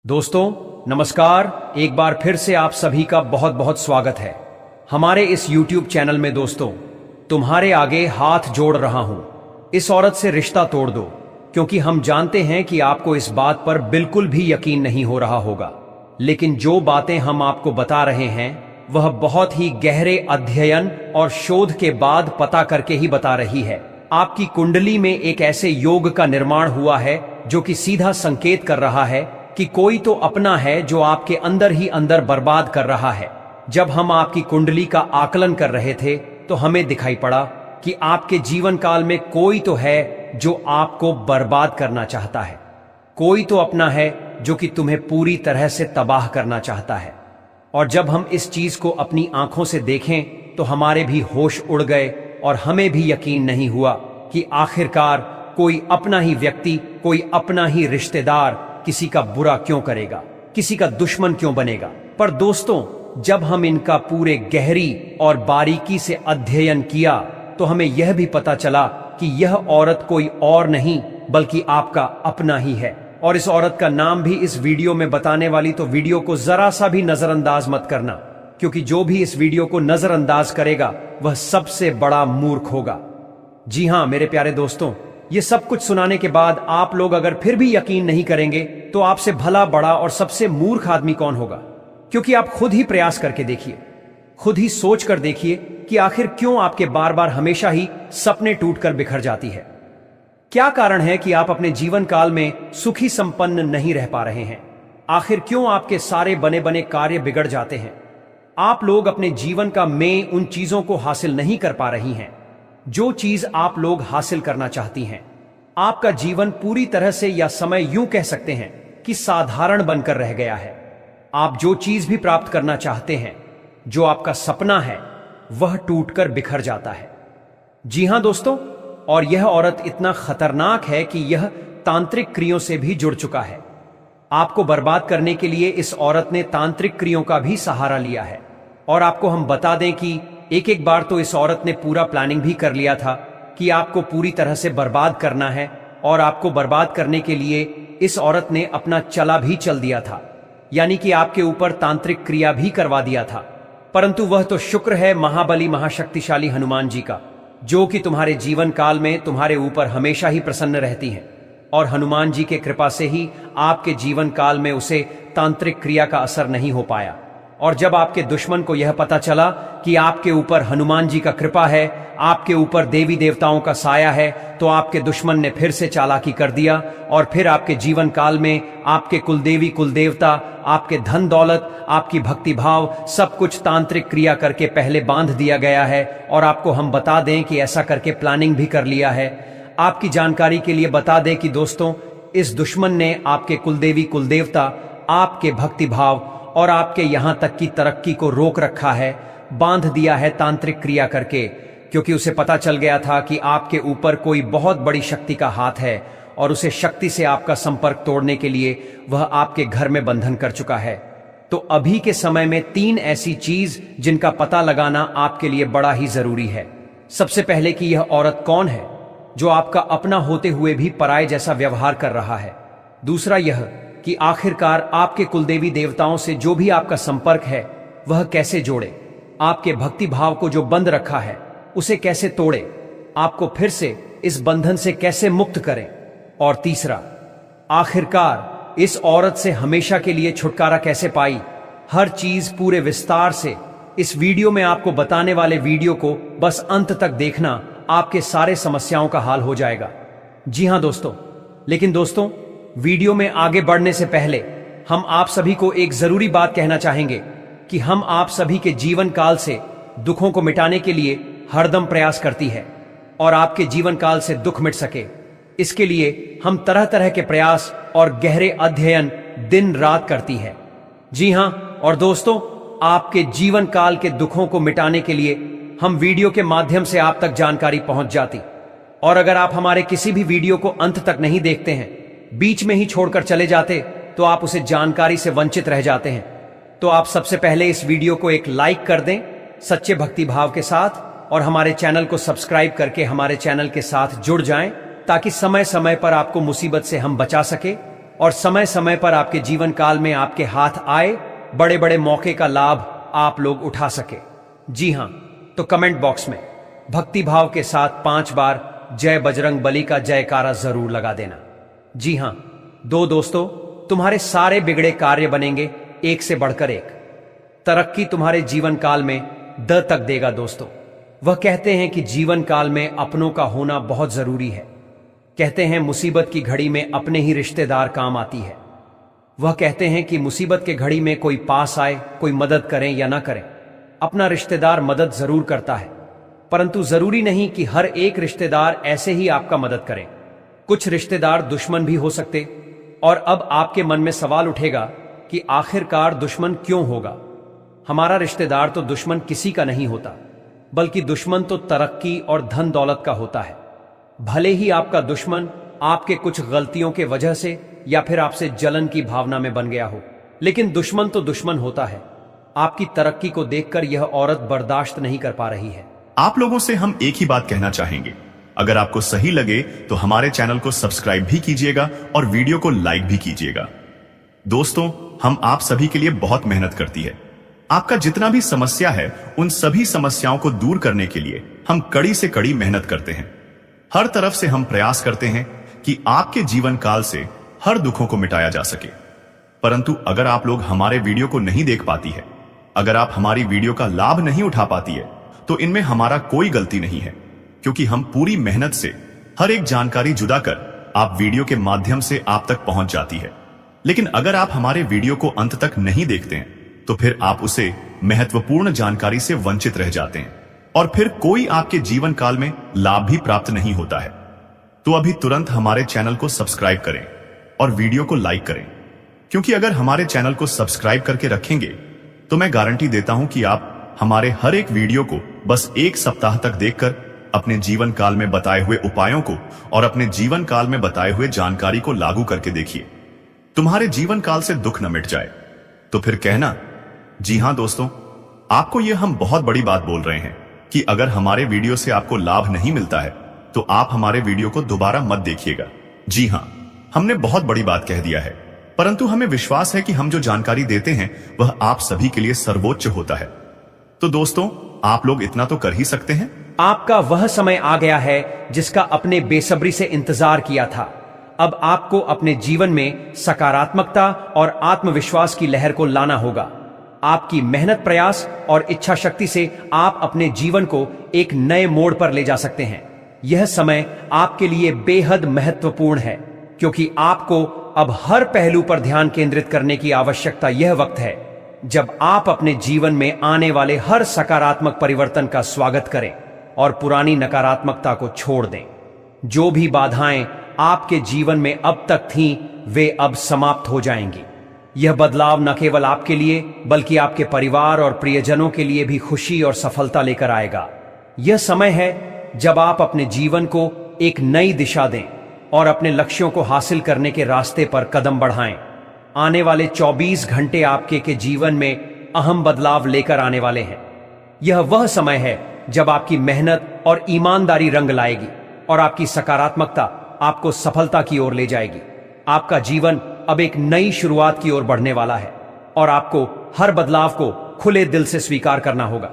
दोस्तों नमस्कार। एक बार फिर से आप सभी का बहुत बहुत स्वागत है हमारे इस YouTube चैनल में। दोस्तों तुम्हारे आगे हाथ जोड़ रहा हूं, इस औरत से रिश्ता तोड़ दो, क्योंकि हम जानते हैं कि आपको इस बात पर बिल्कुल भी यकीन नहीं हो रहा होगा, लेकिन जो बातें हम आपको बता रहे हैं वह बहुत ही गहरे अध्ययन और शोध के बाद पता करके ही बता रही है। आपकी कुंडली में एक ऐसे योग का निर्माण हुआ है जो कि सीधा संकेत कर रहा है कि कोई तो अपना है जो आपके अंदर ही अंदर बर्बाद कर रहा है। जब हम आपकी कुंडली का आकलन कर रहे थे तो हमें दिखाई पड़ा कि आपके जीवन काल में कोई तो है जो आपको बर्बाद करना चाहता है, कोई तो अपना है जो कि तुम्हें पूरी तरह से तबाह करना चाहता है। और जब हम इस चीज को अपनी आंखों से देखें तो हमारे भी होश उड़ गए और हमें भी यकीन नहीं हुआ कि आखिरकार कोई अपना ही व्यक्ति, कोई अपना ही रिश्तेदार किसी का बुरा क्यों करेगा, किसी का दुश्मन क्यों बनेगा। पर दोस्तों जब हम इनका पूरे गहरी और बारीकी से अध्ययन किया तो हमें यह भी पता चला कि यह औरत कोई और नहीं बल्कि आपका अपना ही है। और इस औरत का नाम भी इस वीडियो में बताने वाली, तो वीडियो को जरा सा भी नजरअंदाज मत करना, क्योंकि जो भी इस वीडियो को नजरअंदाज करेगा वह सबसे बड़ा मूर्ख होगा। जी हां मेरे प्यारे दोस्तों, ये सब कुछ सुनाने के बाद आप लोग अगर फिर भी यकीन नहीं करेंगे तो आपसे भला बड़ा और सबसे मूर्ख आदमी कौन होगा। क्योंकि आप खुद ही प्रयास करके देखिए, खुद ही सोच कर देखिए कि आखिर क्यों आपके बार बार हमेशा ही सपने टूटकर बिखर जाती है। क्या कारण है कि आप अपने जीवन काल में सुखी संपन्न नहीं रह पा रहे हैं। आखिर क्यों आपके सारे बने बने कार्य बिगड़ जाते हैं। आप लोग अपने जीवन का में उन चीजों को हासिल नहीं कर पा रही हैं जो चीज आप लोग हासिल करना चाहती हैं। आपका जीवन पूरी तरह से, या समय यूं कह सकते हैं कि साधारण बनकर रह गया है। आप जो चीज भी प्राप्त करना चाहते हैं, जो आपका सपना है, वह टूटकर बिखर जाता है। जी हां दोस्तों, और यह औरत इतना खतरनाक है कि यह तांत्रिक क्रियों से भी जुड़ चुका है। आपको बर्बाद करने के लिए इस औरत ने तांत्रिक क्रियों का भी सहारा लिया है। और आपको हम बता दें कि एक एक बार तो इस औरत ने पूरा प्लानिंग भी कर लिया था कि आपको पूरी तरह से बर्बाद करना है, और आपको बर्बाद करने के लिए इस औरत ने अपना चला भी चल दिया था, यानी कि आपके ऊपर तांत्रिक क्रिया भी करवा दिया था। परंतु वह तो शुक्र है महाबली महाशक्तिशाली हनुमान जी का, जो कि तुम्हारे जीवन काल में तुम्हारे ऊपर हमेशा ही प्रसन्न रहती हैं। और हनुमान जी के कृपा से ही आपके जीवन काल में उसे तांत्रिक क्रिया का असर नहीं हो पाया। और जब आपके दुश्मन को यह पता चला कि आपके ऊपर हनुमान जी का कृपा है, आपके ऊपर देवी देवताओं का साया है, तो आपके दुश्मन ने फिर से चालाकी कर दिया और फिर आपके जीवन काल में आपके कुलदेवी कुलदेवता, आपके धन दौलत, आपकी भक्ति भाव, सब कुछ तांत्रिक क्रिया करके पहले बांध दिया गया है। और आपको हम बता दें कि ऐसा करके प्लानिंग भी कर लिया है। आपकी जानकारी के लिए बता दें कि दोस्तों, इस दुश्मन ने आपके कुलदेवी कुलदेवता, आपके भक्ति भाव और आपके यहां तक की तरक्की को रोक रखा है, बांध दिया है तांत्रिक क्रिया करके, क्योंकि उसे पता चल गया था कि आपके ऊपर कोई बहुत बड़ी शक्ति का हाथ है और उसे शक्ति से आपका संपर्क तोड़ने के लिए वह आपके घर में बंधन कर चुका है। तो अभी के समय में 3 ऐसी चीज जिनका पता लगाना आपके लिए बड़ा ही जरूरी है। सबसे पहले कि यह औरत कौन है जो आपका अपना होते हुए भी पराये जैसा व्यवहार कर रहा है। दूसरा यह कि आखिरकार आपके कुलदेवी देवताओं से जो भी आपका संपर्क है वह कैसे जोड़े, आपके भक्ति भाव को जो बंद रखा है उसे कैसे तोड़े, आपको फिर से इस बंधन से कैसे मुक्त करें। और तीसरा, आखिरकार इस औरत से हमेशा के लिए छुटकारा कैसे पाई। हर चीज पूरे विस्तार से इस वीडियो में आपको बताने वाले वीडियो को बस अंत तक देखना, आपके सारे समस्याओं का हाल हो जाएगा। जी हां दोस्तों, लेकिन दोस्तों वीडियो में आगे बढ़ने से पहले हम आप सभी को एक जरूरी बात कहना चाहेंगे कि हम आप सभी के जीवन काल से दुखों को मिटाने के लिए हरदम प्रयास करती है, और आपके जीवन काल से दुख मिट सके इसके लिए हम तरह तरह के प्रयास और गहरे अध्ययन दिन रात करती है। जी हां, और दोस्तों आपके जीवन काल के दुखों को मिटाने के लिए हम वीडियो के माध्यम से आप तक जानकारी पहुंच जाती। और अगर आप हमारे किसी भी वीडियो को अंत तक नहीं देखते हैं, बीच में ही छोड़कर चले जाते, तो आप उसे जानकारी से वंचित रह जाते हैं। तो आप सबसे पहले इस वीडियो को एक लाइक कर दें सच्चे भक्ति भाव के साथ, और हमारे चैनल को सब्सक्राइब करके हमारे चैनल के साथ जुड़ जाएं, ताकि समय समय पर आपको मुसीबत से हम बचा सके और समय समय पर आपके जीवन काल में आपके हाथ आए बड़े बड़े मौके का लाभ आप लोग उठा सके। जी हां, तो कमेंट बॉक्स में भक्ति भाव के साथ 5 बार जय बजरंग बली का जयकारा जरूर लगा देना। जी हां दोस्तों, तुम्हारे सारे बिगड़े कार्य बनेंगे एक से बढ़कर एक। तरक्की तुम्हारे जीवन काल में द तक देगा दोस्तों। वह कहते हैं कि जीवन काल में अपनों का होना बहुत जरूरी है। कहते हैं मुसीबत की घड़ी में अपने ही रिश्तेदार काम आती है। वह कहते हैं कि मुसीबत के घड़ी में कोई पास आए, कोई मदद करें या ना करें, अपना रिश्तेदार मदद जरूर करता है, परंतु जरूरी नहीं कि हर एक रिश्तेदार ऐसे ही आपका मदद करें। कुछ रिश्तेदार दुश्मन भी हो सकते। और अब आपके मन में सवाल उठेगा कि आखिरकार दुश्मन क्यों होगा? हमारा रिश्तेदार तो दुश्मन किसी का नहीं होता, बल्कि दुश्मन तो तरक्की और धन दौलत का होता है। भले ही आपका दुश्मन आपके कुछ गलतियों के वजह से या फिर आपसे जलन की भावना में बन गया हो, लेकिन दुश्मन तो दुश्मन होता है। आपकी तरक्की को देखकर यह औरत बर्दाश्त नहीं कर पा रही है। आप लोगों से हम एक ही बात कहना चाहेंगे, अगर आपको सही लगे तो हमारे चैनल को सब्सक्राइब भी कीजिएगा और वीडियो को लाइक भी कीजिएगा। दोस्तों, हम आप सभी के लिए बहुत मेहनत करती है। आपका जितना भी समस्या है, उन सभी समस्याओं को दूर करने के लिए हम कड़ी से कड़ी मेहनत करते हैं। हर तरफ से हम प्रयास करते हैं कि आपके जीवन काल से हर दुखों को मिटाया जा सके। परंतु अगर आप लोग हमारे वीडियो को नहीं देख पाती है, अगर आप हमारी वीडियो का लाभ नहीं उठा पाती है, तो इनमें हमारा कोई गलती नहीं है, क्योंकि हम पूरी मेहनत से हर एक जानकारी जुदा कर आप वीडियो के माध्यम से आप तक पहुंच जाती है। लेकिन अगर आप हमारे वीडियो को अंत तक नहीं देखते हैं, तो फिर आप उसे महत्वपूर्ण जानकारी से वंचित रह जाते हैं और फिर कोई आपके जीवन काल में लाभ भी प्राप्त नहीं होता है। तो अभी तुरंत हमारे चैनल को सब्सक्राइब करें और वीडियो को लाइक करें, क्योंकि अगर हमारे चैनल को सब्सक्राइब करके रखेंगे तो मैं गारंटी देता हूं कि आप हमारे हर एक वीडियो को बस 1 सप्ताह तक देखकर अपने जीवन काल में बताए हुए उपायों को और अपने जीवन काल में बताए हुए जानकारी को लागू करके देखिए। तुम्हारे जीवन काल से दुख न मिट जाए तो फिर कहना। जी हां दोस्तों, आपको यह हम बहुत बड़ी बात बोल रहे हैं कि अगर हमारे वीडियो से आपको लाभ नहीं मिलता है तो आप हमारे वीडियो को दोबारा मत देखिएगा। जी हां, हमने बहुत बड़ी बात कह दिया है, परंतु हमें विश्वास है कि हम जो जानकारी देते हैं वह आप सभी के लिए सर्वोच्च होता है। तो दोस्तों, आप लोग इतना तो कर ही सकते हैं। आपका वह समय आ गया है जिसका अपने बेसब्री से इंतजार किया था। अब आपको अपने जीवन में सकारात्मकता और आत्मविश्वास की लहर को लाना होगा। आपकी मेहनत, प्रयास और इच्छा शक्ति से आप अपने जीवन को एक नए मोड़ पर ले जा सकते हैं। यह समय आपके लिए बेहद महत्वपूर्ण है, क्योंकि आपको अब हर पहलू पर ध्यान केंद्रित करने की आवश्यकता यह वक्त है जब आप अपने जीवन में आने वाले हर सकारात्मक परिवर्तन का स्वागत करें और पुरानी नकारात्मकता को छोड़ दें। जो भी बाधाएं आपके जीवन में अब तक थीं, वे अब समाप्त हो जाएंगी। यह बदलाव न केवल आपके लिए बल्कि आपके परिवार और प्रियजनों के लिए भी खुशी और सफलता लेकर आएगा। यह समय है जब आप अपने जीवन को एक नई दिशा दें और अपने लक्ष्यों को हासिल करने के रास्ते पर कदम बढ़ाएं। आने वाले 24 घंटे आपके जीवन में अहम बदलाव लेकर आने वाले हैं। यह वह समय है जब आपकी मेहनत और ईमानदारी रंग लाएगी और आपकी सकारात्मकता आपको सफलता की ओर ले जाएगी। आपका जीवन अब एक नई शुरुआत की ओर बढ़ने वाला है और आपको हर बदलाव को खुले दिल से स्वीकार करना होगा।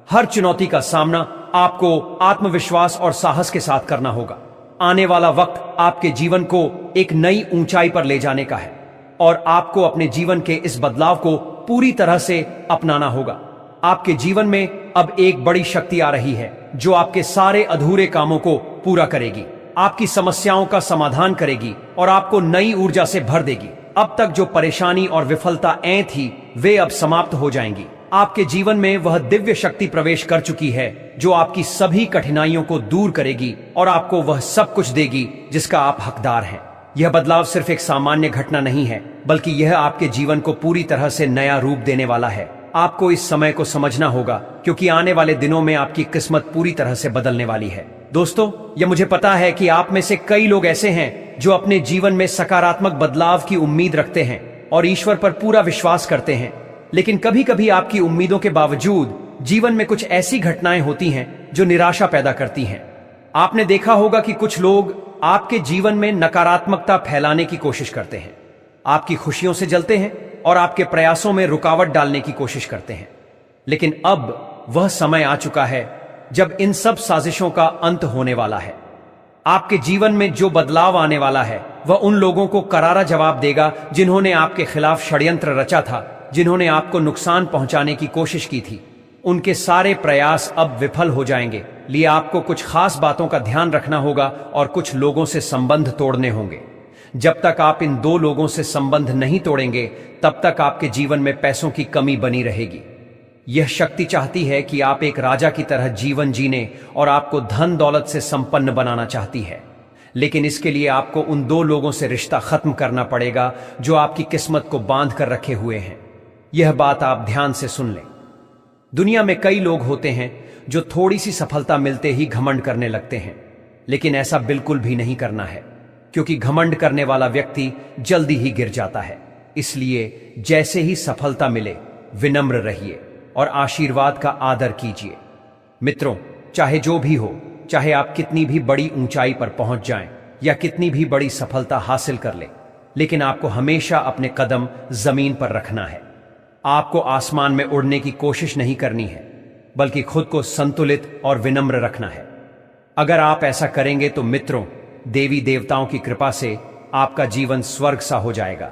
हर चुनौती का सामना आपको आत्मविश्वास और साहस के साथ करना होगा। आने वाला वक्त आपके जीवन को एक नई ऊंचाई पर ले जाने का है और आपको अपने जीवन के इस बदलाव को पूरी तरह से अपनाना होगा। आपके जीवन में अब एक बड़ी शक्ति आ रही है जो आपके सारे अधूरे कामों को पूरा करेगी, आपकी समस्याओं का समाधान करेगी और आपको नई ऊर्जा से भर देगी। अब तक जो परेशानी और विफलता थी, वे अब समाप्त हो जाएंगी। आपके जीवन में वह दिव्य शक्ति प्रवेश कर चुकी है जो आपकी सभी कठिनाइयों को दूर करेगी और आपको वह सब कुछ देगी जिसका आप हकदार हैं। यह बदलाव सिर्फ एक सामान्य घटना नहीं है, बल्कि यह आपके जीवन को पूरी तरह से नया रूप देने वाला है। आपको इस समय को समझना होगा, क्योंकि आने वाले दिनों में आपकी किस्मत पूरी तरह से बदलने वाली है। दोस्तों, यह मुझे पता है कि आप में से कई लोग ऐसे हैं जो अपने जीवन में सकारात्मक बदलाव की उम्मीद रखते हैं और ईश्वर पर पूरा विश्वास करते हैं, लेकिन कभी कभी आपकी उम्मीदों के बावजूद जीवन में कुछ ऐसी घटनाएं होती हैं जो निराशा पैदा करती हैं। आपने देखा होगा कि कुछ लोग आपके जीवन में नकारात्मकता फैलाने की कोशिश करते हैं। आपकी खुशियों से जलते हैं और आपके प्रयासों में रुकावट डालने की कोशिश करते हैं। लेकिन अब वह समय आ चुका है जब इन सब साजिशों का अंत होने वाला है। आपके जीवन में जो बदलाव आने वाला है वह उन लोगों को करारा जवाब देगा जिन्होंने आपके खिलाफ षड्यंत्र रचा था, जिन्होंने आपको नुकसान पहुंचाने की कोशिश की थी। उनके सारे प्रयास अब विफल हो जाएंगे। लिए आपको कुछ खास बातों का ध्यान रखना होगा और कुछ लोगों से संबंध तोड़ने होंगे। जब तक आप इन दो लोगों से संबंध नहीं तोड़ेंगे तब तक आपके जीवन में पैसों की कमी बनी रहेगी। यह शक्ति चाहती है कि आप एक राजा की तरह जीवन जीने और आपको धन दौलत से संपन्न बनाना चाहती है। लेकिन इसके लिए आपको उन दो लोगों से रिश्ता खत्म करना पड़ेगा जो आपकी किस्मत को बांध कर रखे हुए हैं। यह बात आप ध्यान से सुन लें। दुनिया में कई लोग होते हैं जो थोड़ी सी सफलता मिलते ही घमंड करने लगते हैं, लेकिन ऐसा बिल्कुल भी नहीं करना है, क्योंकि घमंड करने वाला व्यक्ति जल्दी ही गिर जाता है। इसलिए जैसे ही सफलता मिले विनम्र रहिए और आशीर्वाद का आदर कीजिए। मित्रों, चाहे जो भी हो, चाहे आप कितनी भी बड़ी ऊंचाई पर पहुंच जाएं या कितनी भी बड़ी सफलता हासिल कर लें, लेकिन आपको हमेशा अपने कदम जमीन पर रखना है। आपको आसमान में उड़ने की कोशिश नहीं करनी है, बल्कि खुद को संतुलित और विनम्र रखना है। अगर आप ऐसा करेंगे तो मित्रों, देवी देवताओं की कृपा से आपका जीवन स्वर्ग सा हो जाएगा।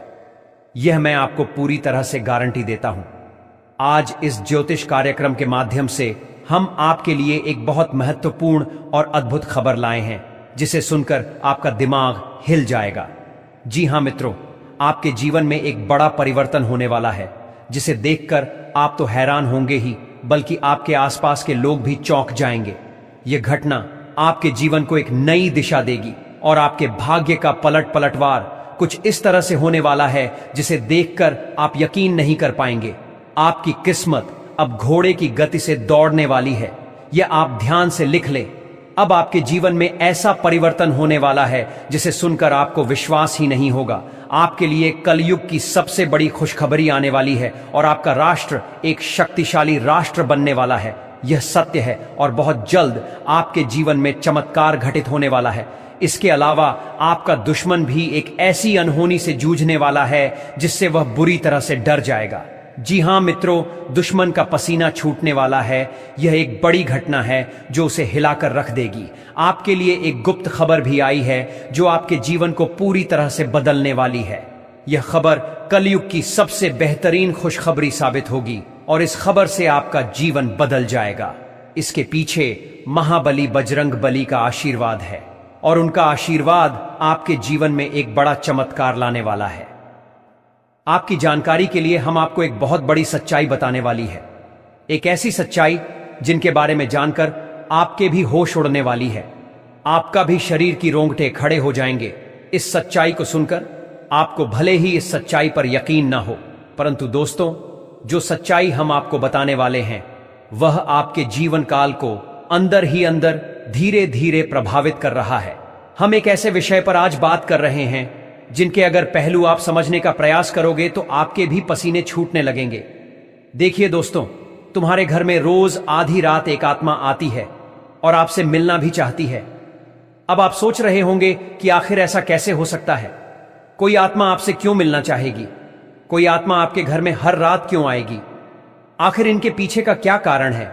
यह मैं आपको पूरी तरह से गारंटी देता हूं। आज इस ज्योतिष कार्यक्रम के माध्यम से हम आपके लिए एक बहुत महत्वपूर्ण और अद्भुत खबर लाए हैं, जिसे सुनकर आपका दिमाग हिल जाएगा। जी हां मित्रों, आपके जीवन में एक बड़ा परिवर्तन होने वाला है, जिसे देखकर आप तो हैरान होंगे ही, बल्कि आपके आसपास के लोग भी चौंक जाएंगे। यह घटना आपके जीवन को एक नई दिशा देगी और आपके भाग्य का पलटवार कुछ इस तरह से होने वाला है जिसे देखकर आप यकीन नहीं कर पाएंगे। आपकी किस्मत अब घोड़े की गति से दौड़ने वाली है। यह आप ध्यान से लिख लें। अब आपके जीवन में ऐसा परिवर्तन होने वाला है जिसे सुनकर आपको विश्वास ही नहीं होगा। आपके लिए कलयुग की सबसे बड़ी खुशखबरी आने वाली है और आपका राष्ट्र एक शक्तिशाली राष्ट्र बनने वाला है। यह सत्य है और बहुत जल्द आपके जीवन में चमत्कार घटित होने वाला है। इसके अलावा आपका दुश्मन भी एक ऐसी अनहोनी से जूझने वाला है जिससे वह बुरी तरह से डर जाएगा। जी हां मित्रों, दुश्मन का पसीना छूटने वाला है। यह एक बड़ी घटना है जो उसे हिलाकर रख देगी। आपके लिए एक गुप्त खबर भी आई है जो आपके जीवन को पूरी तरह से बदलने वाली है। यह खबर कलयुग की सबसे बेहतरीन खुशखबरी साबित होगी और इस खबर से आपका जीवन बदल जाएगा। इसके पीछे महाबली बजरंग बली का आशीर्वाद है और उनका आशीर्वाद आपके जीवन में एक बड़ा चमत्कार लाने वाला है। आपकी जानकारी के लिए हम आपको एक बहुत बड़ी सच्चाई बताने वाली है, एक ऐसी सच्चाई जिनके बारे में जानकर आपके भी होश उड़ने वाली है। आपका भी शरीर की रोंगटे खड़े हो जाएंगे। इस सच्चाई को सुनकर आपको भले ही इस सच्चाई पर यकीन ना हो, परंतु दोस्तों, जो सच्चाई हम आपको बताने वाले हैं वह आपके जीवन काल को अंदर ही अंदर धीरे धीरे प्रभावित कर रहा है। हम एक ऐसे विषय पर आज बात कर रहे हैं जिनके अगर पहलू आप समझने का प्रयास करोगे तो आपके भी पसीने छूटने लगेंगे। देखिए दोस्तों, तुम्हारे घर में रोज आधी रात एक आत्मा आती है और आपसे मिलना भी चाहती है। अब आप सोच रहे होंगे कि आखिर ऐसा कैसे हो सकता है? कोई आत्मा आपसे क्यों मिलना चाहेगी? कोई आत्मा आपके घर में हर रात क्यों आएगी? आखिर इनके पीछे का क्या कारण है?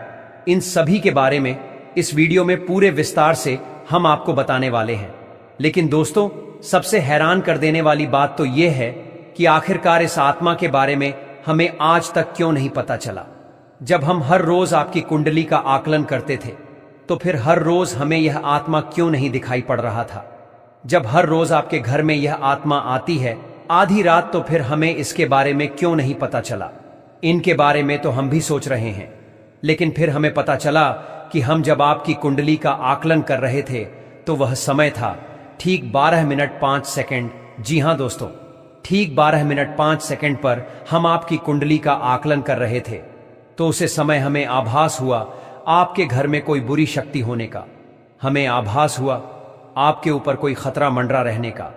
इन सभी के बारे में इस वीडियो में पूरे विस्तार से हम आपको बताने वाले हैं। लेकिन दोस्तों, सबसे हैरान कर देने वाली बात तो यह है कि आखिरकार इस आत्मा के बारे में हमें आज तक क्यों नहीं पता चला। जब हम हर रोज आपकी कुंडली का आकलन करते थे तो फिर हर रोज हमें यह आत्मा क्यों नहीं दिखाई पड़ रहा था? जब हर रोज आपके घर में यह आत्मा आती है आधी रात, तो फिर हमें इसके बारे में क्यों नहीं पता चला? इनके बारे में तो हम भी सोच रहे हैं, लेकिन फिर हमें पता चला कि हम जब आपकी कुंडली का आकलन कर रहे थे तो वह समय था ठीक 12 मिनट 5 सेकंड। जी हां दोस्तों, ठीक 12 मिनट 5 सेकंड पर हम आपकी कुंडली का आकलन कर रहे थे। तो उसे समय हमें आभास हुआ आपके घर में कोई बुरी शक्ति होने का। हमें आभास हुआ आपके ऊपर कोई खतरा मंडरा रहने का।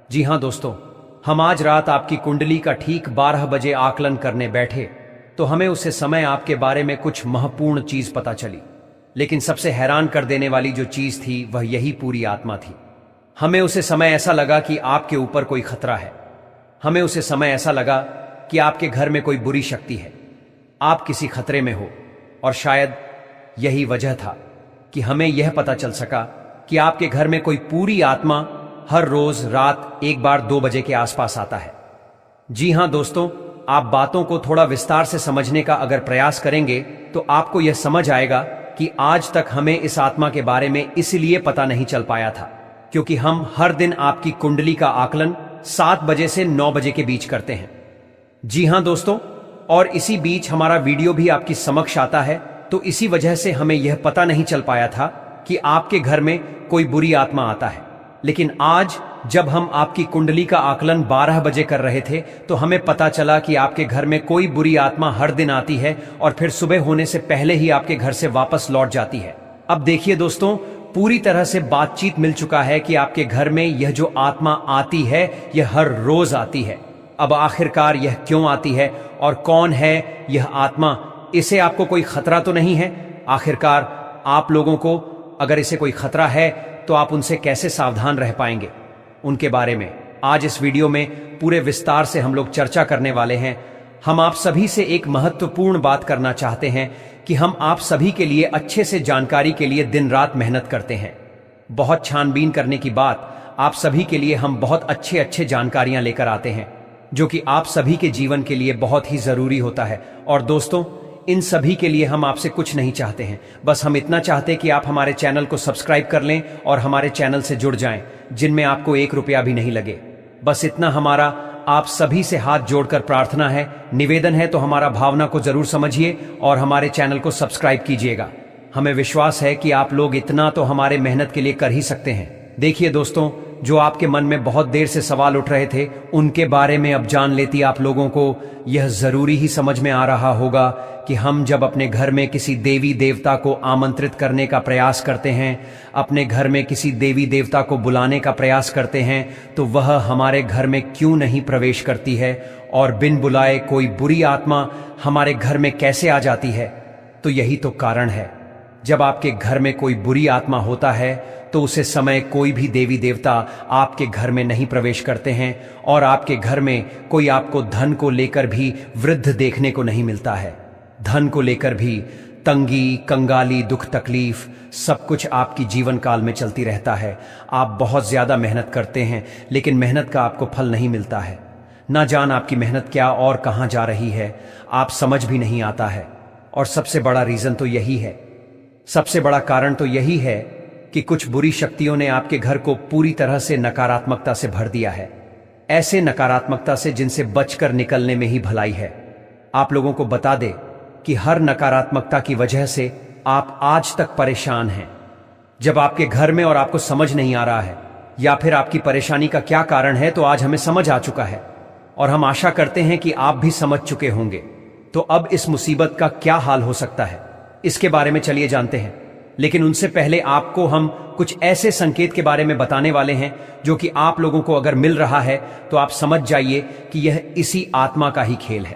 जी हां दोस्तों, हम आज रात आपकी कुंडली का ठीक 12 बजे आकलन करने बैठे तो हमें उसे समय आपके बारे में कुछ महत्वपूर्ण चीज पता चली। लेकिन सबसे हैरान कर देने वाली जो चीज थी वह यही पूरी आत्मा थी। हमें उसे समय ऐसा लगा कि आपके ऊपर कोई खतरा है। हमें उसे समय ऐसा लगा कि आपके घर में कोई बुरी शक्ति है, आप किसी खतरे में हो, और शायद यही वजह था कि हमें यह पता चल सका कि आपके घर में कोई पूरी आत्मा हर रोज रात 1 बार 2 बजे के आसपास आता है। जी हां दोस्तों, आप बातों को थोड़ा विस्तार से समझने का अगर प्रयास करेंगे तो आपको यह समझ आएगा कि आज तक हमें इस आत्मा के बारे में इसलिए पता नहीं चल पाया था क्योंकि हम हर दिन आपकी कुंडली का आकलन 7 बजे से 9 बजे के बीच करते हैं। जी हां दोस्तों, और इसी बीच हमारा वीडियो भी आपकी समक्ष आता है, तो इसी वजह से हमें यह पता नहीं चल पाया था कि आपके घर में कोई बुरी आत्मा आता है। लेकिन आज जब हम आपकी कुंडली का आकलन 12 बजे कर रहे थे तो हमें पता चला कि आपके घर में कोई बुरी आत्मा हर दिन आती है और फिर सुबह होने से पहले ही आपके घर से वापस लौट जाती है। अब देखिए दोस्तों, पूरी तरह से बातचीत मिल चुका है कि आपके घर में यह जो आत्मा आती है यह हर रोज आती है। अब आखिरकार यह क्यों आती है और कौन है यह आत्मा? इसे आपको कोई खतरा तो नहीं है? आखिरकार आप लोगों को अगर इसे कोई खतरा है तो आप उनसे कैसे सावधान रह पाएंगे? उनके बारे में आज इस वीडियो में पूरे विस्तार से हम लोग चर्चा करने वाले हैं। हम आप सभी से एक महत्वपूर्ण बात करना चाहते हैं कि हम आप सभी के लिए अच्छे से जानकारी के लिए दिन रात मेहनत करते हैं। बहुत छानबीन करने की बात, आप सभी के लिए हम बहुत अच्छे जानकारियां लेकर आते हैं जो कि आप सभी के जीवन के लिए बहुत ही जरूरी होता है। और दोस्तों, इन सभी के लिए हम आपसे कुछ नहीं चाहते हैं, बस हम इतना चाहते हैं कि आप हमारे चैनल को सब्सक्राइब कर लें और हमारे चैनल से जुड़ जाएं, जिनमें आपको 1 रुपया भी नहीं लगे। बस इतना हमारा आप सभी से हाथ जोड़कर प्रार्थना है, निवेदन है, तो हमारा भावना को जरूर समझिए और हमारे चैनल को सब्सक्राइब कीजिएगा। हमें विश्वास है कि आप लोग इतना तो हमारे मेहनत के लिए कर ही सकते हैं। देखिए दोस्तों, जो आपके मन में बहुत देर से सवाल उठ रहे थे उनके बारे में अब जान लेती आप लोगों को यह जरूरी ही समझ में आ रहा होगा कि हम जब अपने घर में किसी देवी देवता को आमंत्रित करने का प्रयास करते हैं, अपने घर में किसी देवी देवता को बुलाने का प्रयास करते हैं, तो वह हमारे घर में क्यों नहीं प्रवेश करती है और बिन बुलाए कोई बुरी आत्मा हमारे घर में कैसे आ जाती है? तो यही तो कारण है। जब आपके घर में कोई बुरी आत्मा होता है तो उसे समय कोई भी देवी देवता आपके घर में नहीं प्रवेश करते हैं और आपके घर में कोई आपको धन को लेकर भी वृद्ध देखने को नहीं मिलता है। धन को लेकर भी तंगी, कंगाली, दुख, तकलीफ सब कुछ आपकी जीवन काल में चलती रहता है। आप बहुत ज्यादा मेहनत करते हैं लेकिन मेहनत का आपको फल नहीं मिलता है। ना जान आपकी मेहनत क्या और कहां जा रही है, आप समझ भी नहीं आता है। और सबसे बड़ा रीजन तो यही है, सबसे बड़ा कारण तो यही है कि कुछ बुरी शक्तियों ने आपके घर को पूरी तरह से नकारात्मकता से भर दिया है। ऐसे नकारात्मकता से जिनसे बचकर निकलने में ही भलाई है। आप लोगों को बता दे कि हर नकारात्मकता की वजह से आप आज तक परेशान हैं। जब आपके घर में और आपको समझ नहीं आ रहा है या फिर आपकी परेशानी का क्या कारण है, तो आज हमें समझ आ चुका है और हम आशा करते हैं कि आप भी समझ चुके होंगे। तो अब इस मुसीबत का क्या हाल हो सकता है, इसके बारे में चलिए जानते हैं। लेकिन उनसे पहले आपको हम कुछ ऐसे संकेत के बारे में बताने वाले हैं जो कि आप लोगों को अगर मिल रहा है तो आप समझ जाइए कि यह इसी आत्मा का ही खेल है।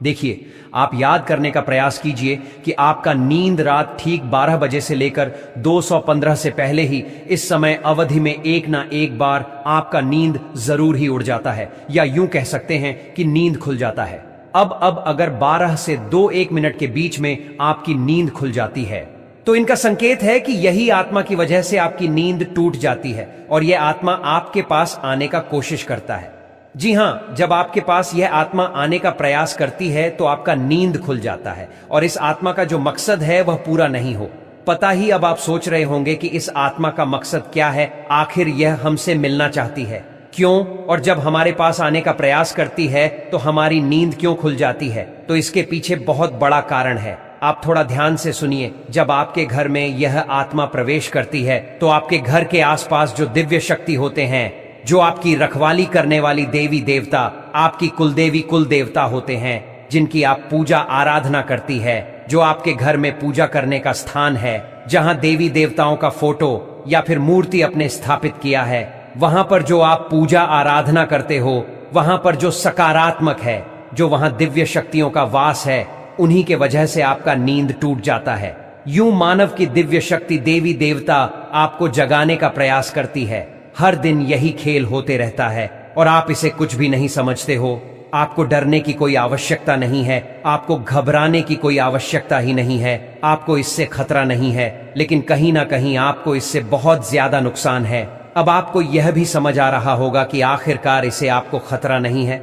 देखिए, आप याद करने का प्रयास कीजिए कि आपका नींद रात ठीक 12 बजे से लेकर 215 से पहले ही इस समय अवधि में एक ना एक बार आपका नींद जरूर ही उड़ जाता है, या यूं कह सकते हैं कि नींद खुल जाता है। अब अगर 12 से 2-1 मिनट के बीच में आपकी नींद खुल जाती है तो इनका संकेत है कि यही आत्मा की वजह से आपकी नींद टूट जाती है और यह आत्मा आपके पास आने का कोशिश करता है। जी हां, जब आपके पास यह आत्मा आने का प्रयास करती है तो आपका नींद खुल जाता है और इस आत्मा का जो मकसद है वह पूरा नहीं हो पता ही। अब आप सोच रहे होंगे कि इस आत्मा का मकसद क्या है, आखिर यह हमसे मिलना चाहती है क्यों, और जब हमारे पास आने का प्रयास करती है तो हमारी नींद क्यों खुल जाती है? तो इसके पीछे बहुत बड़ा कारण है। आप थोड़ा ध्यान से सुनिए। जब आपके घर में यह आत्मा प्रवेश करती है तो आपके घर के आसपास जो दिव्य शक्ति होते हैं, जो आपकी रखवाली करने वाली देवी देवता, आपकी कुलदेवी कुल देवता होते हैं, जिनकी आप पूजा आराधना करती है, जो आपके घर में पूजा करने का स्थान है, जहां देवी देवताओं का फोटो या फिर मूर्ति अपने स्थापित किया है, वहां पर जो आप पूजा आराधना करते हो, वहां पर जो सकारात्मक है, जो वहां दिव्य शक्तियों का वास है, उन्हीं के वजह से आपका नींद टूट जाता है। यूं मानव की दिव्य शक्ति देवी देवता आपको जगाने का प्रयास करती है। हर दिन यही खेल होते रहता है। और आप इसे कुछ भी नहीं समझते हो। आपको डरने की कोई आवश्यकता नहीं है, आपको घबराने की कोई आवश्यकता ही नहीं है, आपको इससे खतरा नहीं है, लेकिन कहीं ना कहीं आपको इससे बहुत ज्यादा नुकसान है। अब आपको यह भी समझ आ रहा होगा कि आखिरकार इसे आपको खतरा नहीं है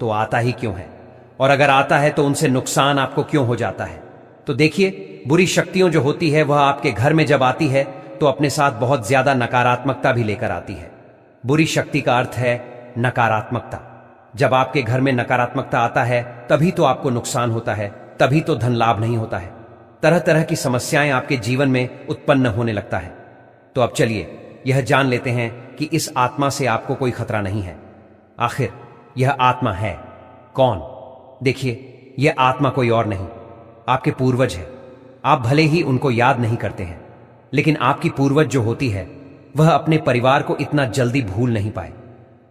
तो आता ही क्यों है, और अगर आता है तो उनसे नुकसान आपको क्यों हो जाता है। तो देखिए, बुरी शक्तियों जो होती है वह आपके घर में जब आती है तो अपने साथ बहुत ज्यादा नकारात्मकता भी लेकर आती है। बुरी शक्ति का अर्थ है नकारात्मकता। जब आपके घर में नकारात्मकता आता है तभी तो आपको नुकसान होता है, तभी तो धन लाभ नहीं होता है, तरह तरह की समस्याएं आपके जीवन में उत्पन्न होने लगता है। तो अब चलिए यह जान लेते हैं कि इस आत्मा से आपको कोई खतरा नहीं है। आखिर यह आत्मा है कौन? देखिए, यह आत्मा कोई और नहीं, आपके पूर्वज है। आप भले ही उनको याद नहीं करते हैं, लेकिन आपकी पूर्वज जो होती है वह अपने परिवार को इतना जल्दी भूल नहीं पाए,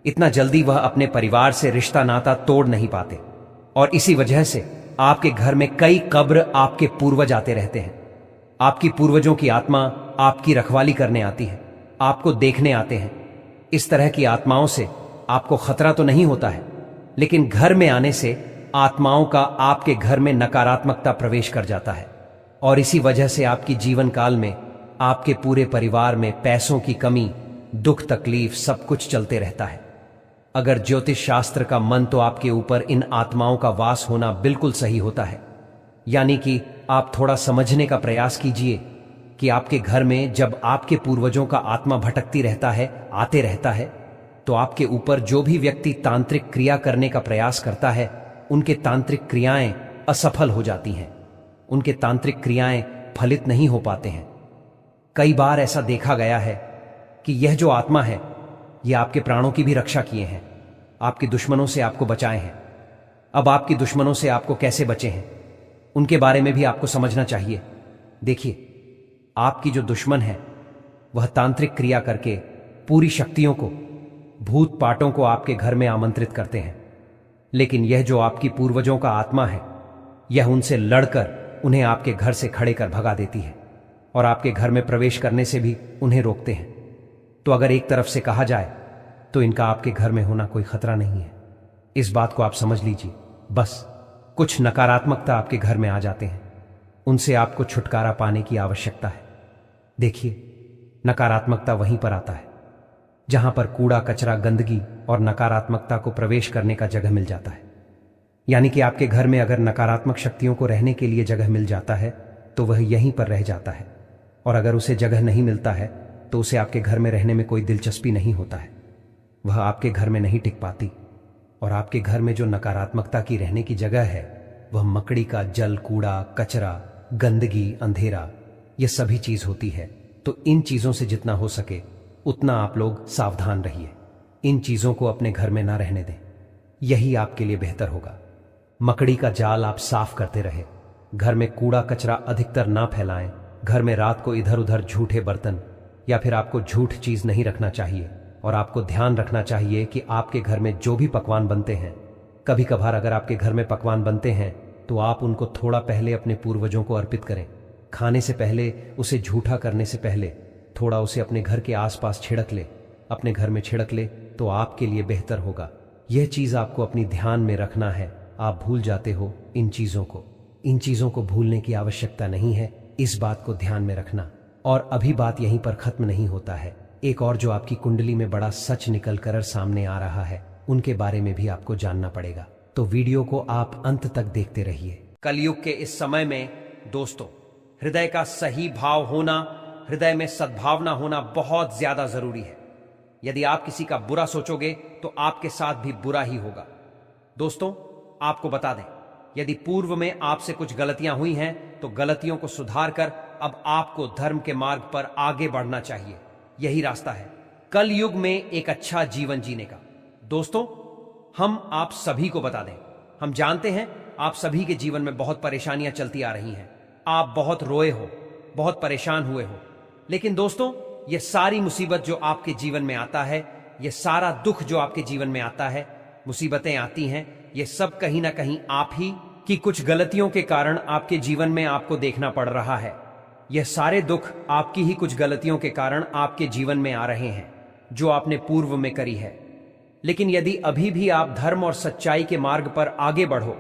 इतना जल्दी वह अपने परिवार से रिश्ता नाता तोड़ नहीं पाते, और इसी वजह से आपके घर में कई कब्र आपके पूर्वज आते रहते हैं। आपकी पूर्वजों की आत्मा आपकी रखवाली करने आती है, आपको देखने आते हैं। इस तरह की आत्माओं से आपको खतरा तो नहीं होता है, लेकिन घर में आने से आत्माओं का आपके घर में नकारात्मकता प्रवेश कर जाता है, और इसी वजह से आपकी जीवन काल में आपके पूरे परिवार में पैसों की कमी, दुख तकलीफ सब कुछ चलते रहता है। अगर ज्योतिष शास्त्र का मन तो आपके ऊपर इन आत्माओं का वास होना बिल्कुल सही होता है। यानी कि आप थोड़ा समझने का प्रयास कीजिए कि आपके घर में जब आपके पूर्वजों का आत्मा भटकती रहता है, आते रहता है, तो आपके ऊपर जो भी व्यक्ति तांत्रिक क्रिया करने का प्रयास करता है उनके तांत्रिक क्रियाएं असफल हो जाती हैं, उनके तांत्रिक क्रियाएं फलित नहीं हो पाते हैं। कई बार ऐसा देखा गया है कि यह जो आत्मा है यह आपके प्राणों की भी रक्षा किए हैं, आपके दुश्मनों से आपको बचाए हैं। अब आपके दुश्मनों से आपको कैसे बचे हैं उनके बारे में भी आपको समझना चाहिए। देखिए, आपकी जो दुश्मन है वह तांत्रिक क्रिया करके पूरी शक्तियों को, भूत पाटों को आपके घर में आमंत्रित करते हैं, लेकिन यह जो आपकी पूर्वजों का आत्मा है यह उनसे लड़कर उन्हें आपके घर से खड़े कर भगा देती है, और आपके घर में प्रवेश करने से भी उन्हें रोकते हैं। तो अगर एक तरफ से कहा जाए तो इनका आपके घर में होना कोई खतरा नहीं है। इस बात को आप समझ लीजिए। बस कुछ नकारात्मकता आपके घर में आ जाते हैं, उनसे आपको छुटकारा पाने की आवश्यकता है। देखिए, नकारात्मकता वहीं पर आता है जहां पर कूड़ा कचरा, गंदगी और नकारात्मकता को प्रवेश करने का जगह मिल जाता है। यानी कि आपके घर में अगर नकारात्मक शक्तियों को रहने के लिए जगह मिल जाता है तो वह यहीं पर रह जाता है, और अगर उसे जगह नहीं मिलता है तो उसे आपके घर में रहने में कोई दिलचस्पी नहीं होता है, वह आपके घर में नहीं टिक पाती। और आपके घर में जो नकारात्मकता की रहने की जगह है वह मकड़ी का जल, कूड़ा कचरा, गंदगी, अंधेरा, यह सभी चीज होती है। तो इन चीजों से जितना हो सके उतना आप लोग सावधान रहिए, इन चीजों को अपने घर में ना रहने दें, यही आपके लिए बेहतर होगा। मकड़ी का जाल आप साफ करते रहे, घर में कूड़ा कचरा अधिकतर ना फैलाएं, घर में रात को इधर उधर झूठे बर्तन या फिर आपको झूठ चीज नहीं रखना चाहिए, और आपको ध्यान रखना चाहिए कि आपके घर में जो भी पकवान बनते हैं, कभी कभार अगर आपके घर में पकवान बनते हैं तो आप उनको थोड़ा पहले अपने पूर्वजों को अर्पित करें। खाने से पहले, उसे झूठा करने से पहले थोड़ा उसे अपने घर के आसपास छिड़क ले, अपने घर में छिड़क ले तो आपके लिए बेहतर होगा। यह चीज आपको अपनी ध्यान में रखना है। आप भूल जाते हो इन चीजों को, इन चीजों को भूलने की आवश्यकता नहीं है, इस बात को ध्यान में रखना। और अभी बात यहीं पर खत्म नहीं होता है, एक और जो आपकी कुंडली में बड़ा सच निकल कर सामने आ रहा है उनके बारे में भी आपको जानना पड़ेगा। तो वीडियो को आप अंत तक देखते रहिए। कलयुग के इस समय में दोस्तों, हृदय का सही भाव होना, हृदय में सद्भावना होना बहुत ज्यादा जरूरी है। यदि आप किसी का बुरा सोचोगे तो आपके साथ भी बुरा ही होगा। दोस्तों, आपको बता दें, यदि पूर्व में आपसे कुछ गलतियां हुई हैं तो गलतियों को सुधार कर अब आपको धर्म के मार्ग पर आगे बढ़ना चाहिए। यही रास्ता है कल युग में एक अच्छा जीवन जीने का। दोस्तों, हम आप सभी को बता दें, हम जानते हैं आप सभी के जीवन में बहुत परेशानियां चलती आ रही हैं, आप बहुत रोए हो, बहुत परेशान हुए हो, लेकिन दोस्तों ये सारी मुसीबत जो आपके जीवन में आता है, ये सारा दुख जो आपके जीवन में आता है, मुसीबतें आती हैं, ये सब कहीं ना कहीं आप ही की कुछ गलतियों के कारण आपके जीवन में आपको देखना पड़ रहा है। यह सारे दुख आपकी ही कुछ गलतियों के कारण आपके जीवन में आ रहे हैं जो आपने पूर्व में करी है। लेकिन यदि अभी भी आप धर्म और सच्चाई के मार्ग पर आगे बढ़ो,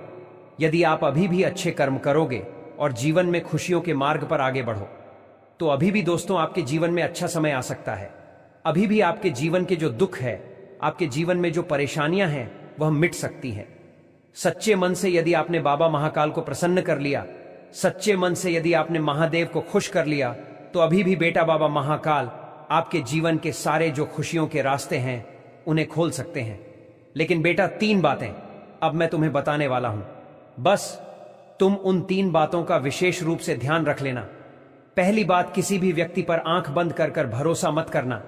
यदि आप अभी भी अच्छे कर्म करोगे और जीवन में खुशियों के मार्ग पर आगे बढ़ो, तो अभी भी दोस्तों आपके जीवन में अच्छा समय आ सकता है। अभी भी आपके जीवन के जो दुख है, आपके जीवन में जो परेशानियां हैं, वह मिट सकती हैं। सच्चे मन से यदि आपने बाबा महाकाल को प्रसन्न कर लिया, सच्चे मन से यदि आपने महादेव को खुश कर लिया, तो अभी भी बेटा बाबा महाकाल आपके जीवन के सारे जो खुशियों के रास्ते हैं उन्हें खोल सकते हैं। लेकिन बेटा 3 बातें अब मैं तुम्हें बताने वाला हूं, बस तुम उन 3 बातों का विशेष रूप से ध्यान रख लेना। पहली बात, किसी भी व्यक्ति पर आंख बंद कर भरोसा मत करना।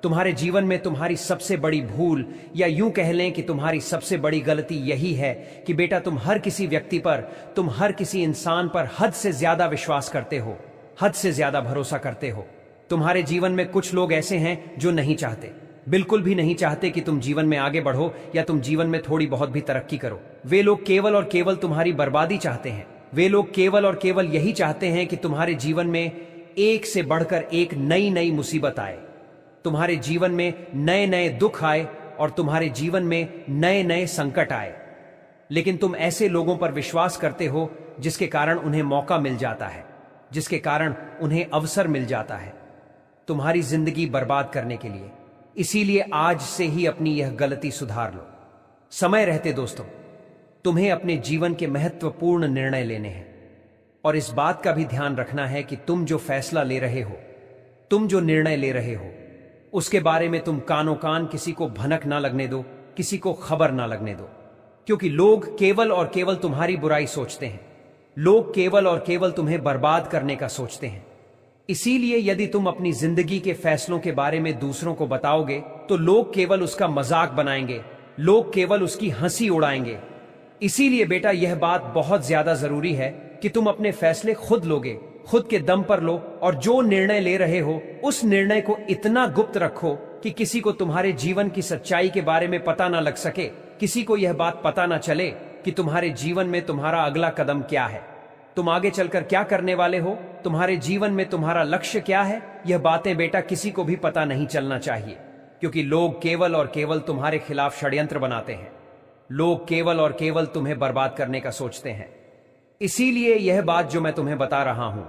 तुम्हारे जीवन में तुम्हारी सबसे बड़ी भूल, या यूं कह लें कि तुम्हारी सबसे बड़ी गलती यही है कि बेटा तुम हर किसी व्यक्ति पर, तुम हर किसी इंसान पर हद से ज्यादा विश्वास करते हो, हद से ज्यादा भरोसा करते हो। तुम्हारे जीवन में कुछ लोग ऐसे हैं जो नहीं चाहते, बिल्कुल भी नहीं चाहते कि तुम जीवन में आगे बढ़ो या तुम जीवन में थोड़ी बहुत भी तरक्की करो। वे लोग केवल और केवल तुम्हारी बर्बादी चाहते हैं। वे लोग केवल और केवल यही चाहते हैं कि तुम्हारे जीवन में एक से बढ़कर एक नई नई मुसीबत आए, तुम्हारे जीवन में नए नए दुख आए और तुम्हारे जीवन में नए नए संकट आए। लेकिन तुम ऐसे लोगों पर विश्वास करते हो जिसके कारण उन्हें मौका मिल जाता है, जिसके कारण उन्हें अवसर मिल जाता है तुम्हारी जिंदगी बर्बाद करने के लिए। इसीलिए आज से ही अपनी यह गलती सुधार लो। समय रहते दोस्तों तुम्हें अपने जीवन के महत्वपूर्ण निर्णय लेने हैं, और इस बात का भी ध्यान रखना है कि तुम जो फैसला ले रहे हो, तुम जो निर्णय ले रहे हो, उसके बारे में तुम कानो कान किसी को भनक ना लगने दो, किसी को खबर ना लगने दो। क्योंकि लोग केवल और केवल तुम्हारी बुराई सोचते हैं, लोग केवल और केवल तुम्हें बर्बाद करने का सोचते हैं। इसीलिए यदि तुम अपनी जिंदगी के फैसलों के बारे में दूसरों को बताओगे तो लोग केवल उसका मजाक बनाएंगे, लोग केवल उसकी हंसी उड़ाएंगे। इसीलिए बेटा यह बात बहुत ज्यादा जरूरी है कि तुम अपने फैसले खुद लोगे, खुद के दम पर लो, और जो निर्णय ले रहे हो उस निर्णय को इतना गुप्त रखो कि किसी को तुम्हारे जीवन की सच्चाई के बारे में पता ना लग सके, किसी को यह बात पता ना चले कि तुम्हारे जीवन में तुम्हारा अगला कदम क्या है, तुम आगे चलकर क्या करने वाले हो, तुम्हारे जीवन में तुम्हारा लक्ष्य क्या है। यह बातें बेटा किसी को भी पता नहीं चलना चाहिए, क्योंकि लोग केवल और केवल तुम्हारे खिलाफ षड्यंत्र बनाते हैं, लोग केवल और केवल तुम्हें बर्बाद करने का सोचते हैं। इसीलिए यह बात जो मैं तुम्हें बता रहा हूं,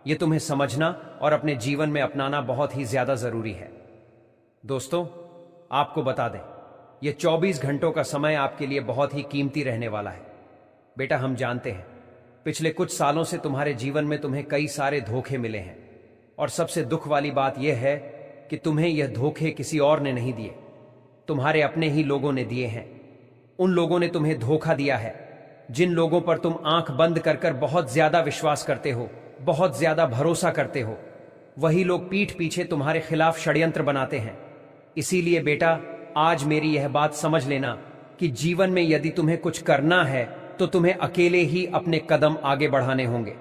यह तुम्हें समझना और अपने जीवन में अपनाना बहुत ही ज्यादा जरूरी है। दोस्तों आपको बता दें, यह 24 घंटों का समय आपके लिए बहुत ही कीमती रहने वाला है। बेटा हम जानते हैं पिछले कुछ सालों से तुम्हारे जीवन में तुम्हें कई सारे धोखे मिले हैं, और सबसे दुख वाली बात यह है कि तुम्हें यह धोखे किसी और ने नहीं दिए, तुम्हारे अपने ही लोगों ने दिए हैं। उन लोगों ने तुम्हें धोखा दिया है जिन लोगों पर तुम आंख बंद कर बहुत ज्यादा विश्वास करते हो, बहुत ज्यादा भरोसा करते हो। वही लोग पीठ पीछे तुम्हारे खिलाफ षड्यंत्र बनाते हैं। इसीलिए बेटा आज मेरी यह बात समझ लेना कि जीवन में यदि तुम्हें कुछ करना है तो तुम्हें अकेले ही अपने कदम आगे बढ़ाने होंगे।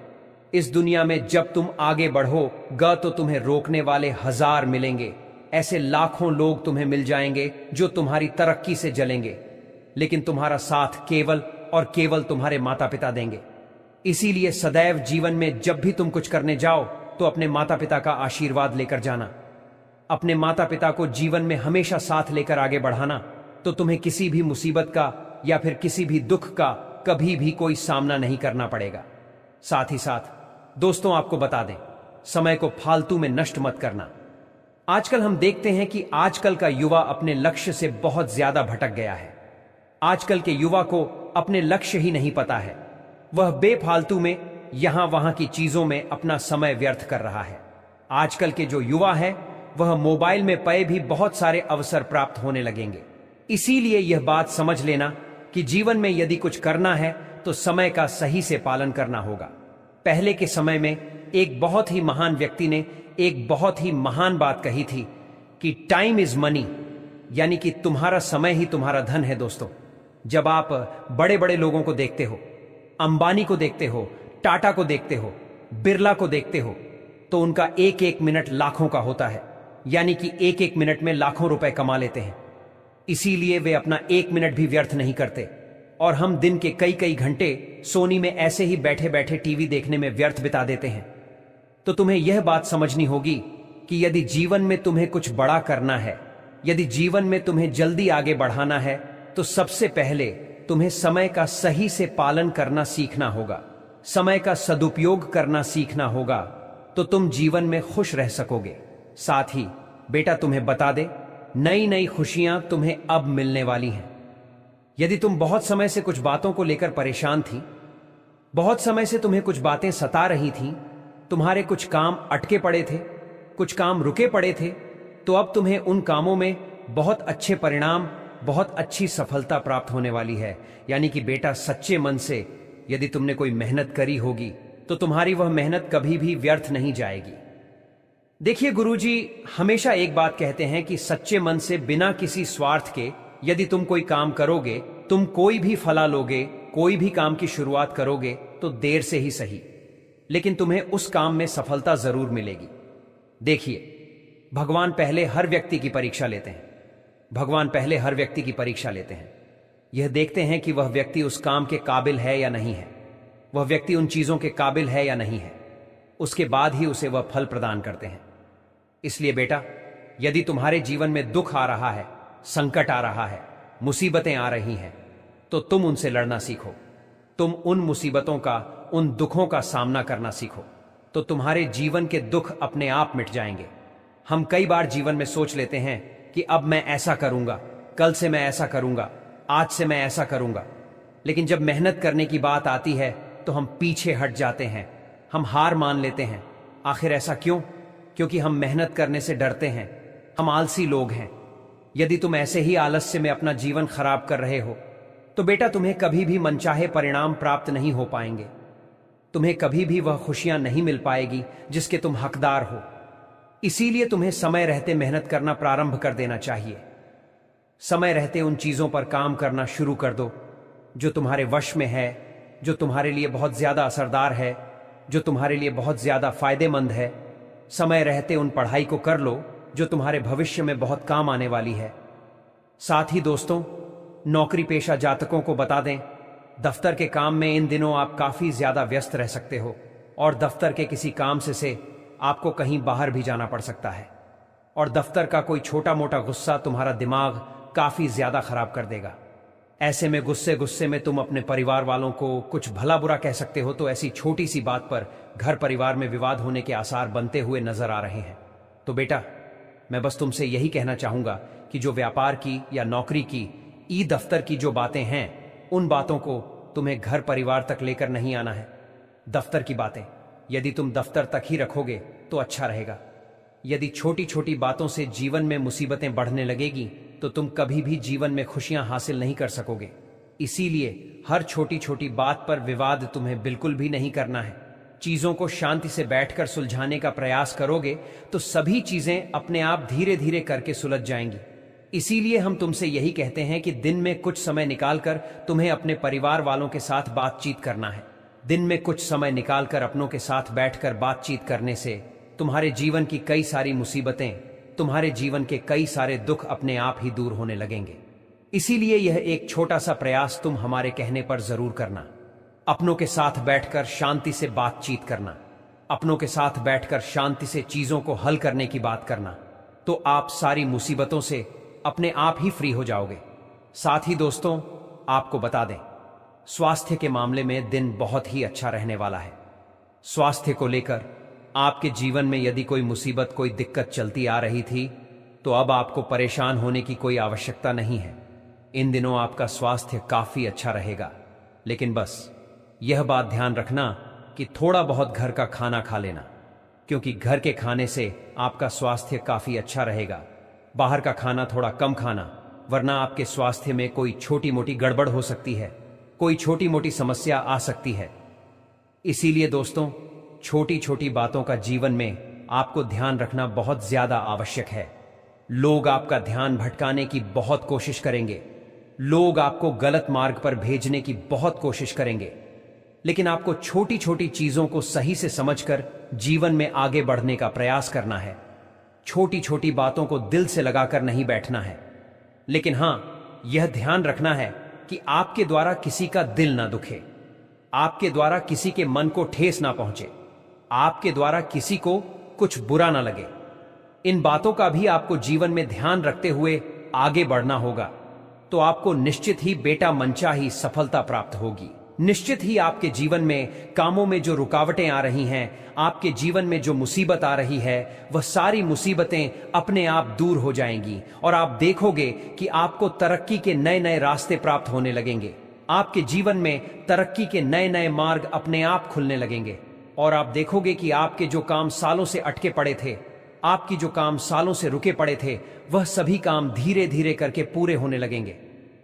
इस दुनिया में जब तुम आगे बढ़ोगे तो तुम्हें रोकने वाले 1000 मिलेंगे, ऐसे लाखों लोग तुम्हें मिल जाएंगे जो तुम्हारी तरक्की से जलेंगे, लेकिन तुम्हारा साथ केवल और केवल तुम्हारे माता पिता देंगे। इसीलिए सदैव जीवन में जब भी तुम कुछ करने जाओ तो अपने माता पिता का आशीर्वाद लेकर जाना, अपने माता पिता को जीवन में हमेशा साथ लेकर आगे बढ़ाना, तो तुम्हें किसी भी मुसीबत का या फिर किसी भी दुख का कभी भी कोई सामना नहीं करना पड़ेगा। साथ ही साथ दोस्तों आपको बता दें, समय को फालतू में नष्ट मत करना। आजकल हम देखते हैं कि आजकल का युवा अपने लक्ष्य से बहुत ज्यादा भटक गया है। आजकल के युवा को अपने लक्ष्य ही नहीं पता है, वह बेफालतू में यहां वहां की चीजों में अपना समय व्यर्थ कर रहा है। आजकल के जो युवा है वह मोबाइल में पए भी बहुत सारे अवसर प्राप्त होने लगेंगे। इसीलिए यह बात समझ लेना कि जीवन में यदि कुछ करना है तो समय का सही से पालन करना होगा। पहले के समय में एक बहुत ही महान व्यक्ति ने एक बहुत ही महान बात कही थी कि टाइम इज मनी, यानी कि तुम्हारा समय ही तुम्हारा धन है। दोस्तों जब आप बड़े बड़े लोगों को देखते हो, अंबानी को देखते हो, टाटा को देखते हो, बिरला को देखते हो, तो उनका एक एक मिनट लाखों का होता है, यानी कि एक एक मिनट में लाखों रुपए कमा लेते हैं। इसीलिए वे अपना एक मिनट भी व्यर्थ नहीं करते, और हम दिन के कई कई घंटे सोनी में ऐसे ही बैठे बैठे टीवी देखने में व्यर्थ बिता देते हैं। तो तुम्हें यह बात समझनी होगी कि यदि जीवन में तुम्हें कुछ बड़ा करना है, यदि जीवन में तुम्हें जल्दी आगे बढ़ाना है तो सबसे पहले तुम्हें समय का सही से पालन करना सीखना होगा, समय का सदुपयोग करना सीखना होगा, तो तुम जीवन में खुश रह सकोगे। साथ ही बेटा तुम्हें बता दे, नई नई खुशियां तुम्हें अब मिलने वाली हैं। यदि तुम बहुत समय से कुछ बातों को लेकर परेशान थी, बहुत समय से तुम्हें कुछ बातें सता रही थीं, तुम्हारे कुछ काम अटके पड़े थे, कुछ काम रुके पड़े थे, तो अब तुम्हें उन कामों में बहुत अच्छे परिणाम, बहुत अच्छी सफलता प्राप्त होने वाली है। यानी कि बेटा सच्चे मन से यदि तुमने कोई मेहनत करी होगी तो तुम्हारी वह मेहनत कभी भी व्यर्थ नहीं जाएगी। देखिए गुरुजी हमेशा एक बात कहते हैं कि सच्चे मन से बिना किसी स्वार्थ के यदि तुम कोई काम करोगे, तुम कोई भी फला लोगे, कोई भी काम की शुरुआत करोगे तो देर से ही सही, लेकिन तुम्हें उस काम में सफलता जरूर मिलेगी। देखिए भगवान पहले हर व्यक्ति की परीक्षा लेते हैं, भगवान पहले हर व्यक्ति की परीक्षा लेते हैं। यह देखते हैं कि वह व्यक्ति उस काम के काबिल है या नहीं है, वह व्यक्ति उन चीजों के काबिल है या नहीं है, उसके बाद ही उसे वह फल प्रदान करते हैं। इसलिए बेटा यदि तुम्हारे जीवन में दुख आ रहा है, संकट आ रहा है, मुसीबतें आ रही हैं, तो तुम उनसे लड़ना सीखो, तुम उन मुसीबतों का, उन दुखों का सामना करना सीखो, तो तुम्हारे जीवन के दुख अपने आप मिट जाएंगे। हम कई बार जीवन में सोच लेते हैं कि अब मैं ऐसा करूंगा, कल से मैं ऐसा करूंगा, आज से मैं ऐसा करूंगा, लेकिन जब मेहनत करने की बात आती है तो हम पीछे हट जाते हैं, हम हार मान लेते हैं। आखिर ऐसा क्यों? क्योंकि हम मेहनत करने से डरते हैं, हम आलसी लोग हैं। यदि तुम ऐसे ही आलस्य में अपना जीवन खराब कर रहे हो तो बेटा तुम्हें कभी भी मनचाहे परिणाम प्राप्त नहीं हो पाएंगे, तुम्हें कभी भी वह खुशियां नहीं मिल पाएगी जिसके तुम हकदार हो। इसीलिए तुम्हें समय रहते मेहनत करना प्रारंभ कर देना चाहिए। समय रहते उन चीजों पर काम करना शुरू कर दो जो तुम्हारे वश में है, जो तुम्हारे लिए बहुत ज्यादा असरदार है, जो तुम्हारे लिए बहुत ज्यादा फायदेमंद है। समय रहते उन पढ़ाई को कर लो जो तुम्हारे भविष्य में बहुत काम आने वाली है। साथ ही दोस्तों नौकरी पेशा जातकों को बता दें, दफ्तर के काम में इन दिनों आप काफी ज्यादा व्यस्त रह सकते हो और दफ्तर के किसी काम से आपको कहीं बाहर भी जाना पड़ सकता है और दफ्तर का कोई छोटा मोटा गुस्सा तुम्हारा दिमाग काफी ज्यादा खराब कर देगा। ऐसे में गुस्से गुस्से में तुम अपने परिवार वालों को कुछ भला बुरा कह सकते हो, तो ऐसी छोटी सी बात पर घर परिवार में विवाद होने के आसार बनते हुए नजर आ रहे हैं। तो बेटा मैं बस तुमसे यही कहना चाहूंगा कि जो व्यापार की या नौकरी की, ई दफ्तर की जो बातें हैं, उन बातों को तुम्हें घर परिवार तक लेकर नहीं आना है। दफ्तर की बातें यदि तुम दफ्तर तक ही रखोगे तो अच्छा रहेगा। यदि छोटी छोटी बातों से जीवन में मुसीबतें बढ़ने लगेगी तो तुम कभी भी जीवन में खुशियां हासिल नहीं कर सकोगे। इसीलिए हर छोटी छोटी बात पर विवाद तुम्हें बिल्कुल भी नहीं करना है। चीजों को शांति से बैठकर सुलझाने का प्रयास करोगे तो सभी चीजें अपने आप धीरे धीरे करके सुलझ जाएंगी। इसीलिए हम तुमसे यही कहते हैं कि दिन में कुछ समय निकालकर तुम्हें अपने परिवार वालों के साथ बातचीत करना है। दिन में कुछ समय निकालकर अपनों के साथ बैठकर बातचीत करने से तुम्हारे जीवन की कई सारी मुसीबतें, तुम्हारे जीवन के कई सारे दुख अपने आप ही दूर होने लगेंगे। इसीलिए यह एक छोटा सा प्रयास तुम हमारे कहने पर जरूर करना। अपनों के साथ बैठकर शांति से बातचीत करना, अपनों के साथ बैठकर शांति से चीजों को हल करने की बात करना, तो आप सारी मुसीबतों से अपने आप ही फ्री हो जाओगे। साथ ही दोस्तों आपको बता दें, स्वास्थ्य के मामले में दिन बहुत ही अच्छा रहने वाला है। स्वास्थ्य को लेकर आपके जीवन में यदि कोई मुसीबत, कोई दिक्कत चलती आ रही थी तो अब आपको परेशान होने की कोई आवश्यकता नहीं है। इन दिनों आपका स्वास्थ्य काफी अच्छा रहेगा, लेकिन बस यह बात ध्यान रखना कि थोड़ा बहुत घर का खाना खा लेना, क्योंकि घर के खाने से आपका स्वास्थ्य काफी अच्छा रहेगा। बाहर का खाना थोड़ा कम खाना, वरना आपके स्वास्थ्य में कोई छोटी मोटी गड़बड़ हो सकती है, कोई छोटी मोटी समस्या आ सकती है। इसीलिए दोस्तों छोटी छोटी बातों का जीवन में आपको ध्यान रखना बहुत ज्यादा आवश्यक है। लोग आपका ध्यान भटकाने की बहुत कोशिश करेंगे, लोग आपको गलत मार्ग पर भेजने की बहुत कोशिश करेंगे, लेकिन आपको छोटी छोटी चीजों को सही से समझकर जीवन में आगे बढ़ने का प्रयास करना है। छोटी छोटी बातों को दिल से लगाकर नहीं बैठना है, लेकिन हां यह ध्यान रखना है कि आपके द्वारा किसी का दिल ना दुखे, आपके द्वारा किसी के मन को ठेस ना पहुंचे, आपके द्वारा किसी को कुछ बुरा ना लगे। इन बातों का भी आपको जीवन में ध्यान रखते हुए आगे बढ़ना होगा, तो आपको निश्चित ही बेटा मनचाही सफलता प्राप्त होगी। निश्चित ही आपके जीवन में कामों में जो रुकावटें आ रही हैं, आपके जीवन में जो मुसीबत आ रही है, वह सारी मुसीबतें अपने आप दूर हो जाएंगी और आप देखोगे कि आपको तरक्की के नए नए रास्ते प्राप्त होने लगेंगे। आपके जीवन में तरक्की के नए नए मार्ग अपने आप खुलने लगेंगे और आप देखोगे कि आपके जो काम सालों से अटके पड़े थे, आपकी जो काम सालों से रुके पड़े थे, वह सभी काम धीरे धीरे करके पूरे होने लगेंगे।